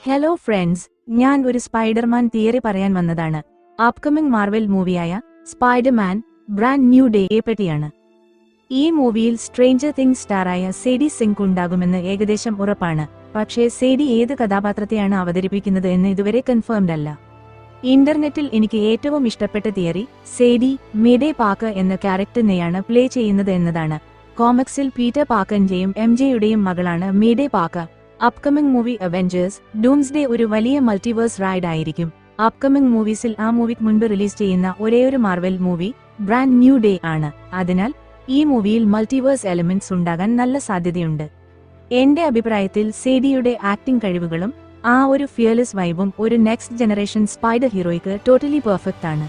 Hello friends, ഞാൻ ഒരു Spiderman theory പറയാൻ വന്നതാണ്. അപ്കമിംഗ് മാർവൽ മൂവിയായ സ്പൈഡർമാൻ ബ്രാൻഡ് ന്യൂ ഡേയെ പറ്റിയാണ്. ഈ മൂവിയിൽ സ്ട്രേഞ്ചർ തിങ്സ് സ്റ്റാറായ സേഡി സിങ്ക് ഉണ്ടാകുമെന്ന് ഏകദേശം ഉറപ്പാണ്. പക്ഷേ സേഡി ഏത് കഥാപാത്രത്തെയാണ് അവതരിപ്പിക്കുന്നത് എന്ന് ഇതുവരെ കൺഫേംഡ് അല്ല. ഇന്റർനെറ്റിൽ എനിക്ക് ഏറ്റവും ഇഷ്ടപ്പെട്ട തിയറി സേഡി മേഡേ പാക്കർ എന്ന ക്യാരക്ടറിനെയാണ് പ്ലേ ചെയ്യുന്നത് എന്നതാണ്. കോമിക്സിൽ പീറ്റർ പാക്കറിന്റെയും എംജെയുടെയും മകളാണ് mayday packer. Upcoming movie Avengers doomsday ഒരു വലിയ മൾട്ടിവേഴ്സ് റൈഡ് ആയിരിക്കും. അപ്കമിംഗ് മൂവീസിൽ ആ മൂവിക്ക് മുൻപ് റിലീസ് ചെയ്യുന്ന ഒരേയൊരു Marvel movie brand new day ആണ്. അതിനാൽ ഈ മൂവിയിൽ മൾട്ടിവേഴ്സ് എലമെന്റ്സ് ഉണ്ടാകാൻ നല്ല സാധ്യതയുണ്ട്. എന്റെ അഭിപ്രായത്തിൽ സേഡിയുടെ ആക്ടിംഗ് കഴിവുകളും ആ ഒരു ഫിയർലെസ് വൈബും ഒരു നെക്സ്റ്റ് ജനറേഷൻ സ്പൈഡർ ഹീറോയ്ക്ക് ടോട്ടലി പെർഫെക്റ്റ് ആണ്.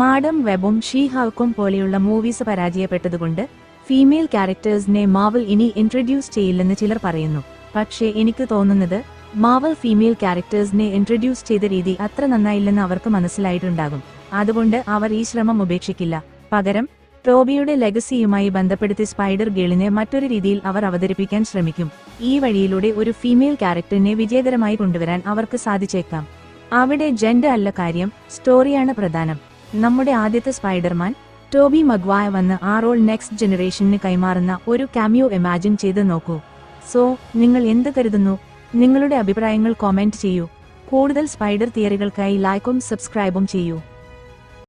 മാഡം വെബും ഷീ ഹൾക്കും പോലെയുള്ള മൂവീസ് പരാജയപ്പെട്ടതുകൊണ്ട് ഫീമെയിൽ ക്യാരക്ടേഴ്സിനെ മാവൽ ഇനി ഇൻട്രൊഡ്യൂസ് ചെയ്യില്ലെന്ന് ചിലർ പറയുന്നു. പക്ഷേ എനിക്ക് തോന്നുന്നത് മാവൽ ഫീമെയിൽ ക്യാരക്ടേഴ്സിനെ ഇൻട്രൊഡ്യൂസ് ചെയ്ത രീതി അത്ര നന്നായില്ലെന്ന് അവർക്ക് മനസ്സിലായിട്ടുണ്ടാകും. അതുകൊണ്ട് അവർ ഈ ശ്രമം ഉപേക്ഷിക്കില്ല. പകരം ടോബിയുടെ ലെഗസിയുമായി ബന്ധപ്പെടുത്തി സ്പൈഡർ ഗേളിനെ മറ്റൊരു രീതിയിൽ അവർ അവതരിപ്പിക്കാൻ ശ്രമിക്കും. ഈ വഴിയിലൂടെ ഒരു ഫീമെയിൽ ക്യാരക്ടറിനെ വിജയകരമായി കൊണ്ടുവരാൻ അവർക്ക് സാധിച്ചേക്കാം. അവിടെ ജെൻഡർ അല്ല കാര്യം, സ്റ്റോറിയാണ് പ്രധാനം. നമ്മുടെ ആദ്യത്തെ സ്പൈഡർമാൻ ടോബി മഗ്വായ വന്ന് ആ റോൾ നെക്സ്റ്റ് ജനറേഷന് കൈമാറുന്ന ഒരു കാമിയോ ഇമാജിൻ ചെയ്ത് നോക്കൂ. സോ നിങ്ങൾ എന്ത് കരുതുന്നു? നിങ്ങളുടെ അഭിപ്രായങ്ങൾ കോമെന്റ് ചെയ്യൂ. കൂടുതൽ സ്പൈഡർ തിയറികൾക്കായി ലൈക്കും സബ്സ്ക്രൈബും ചെയ്യൂ.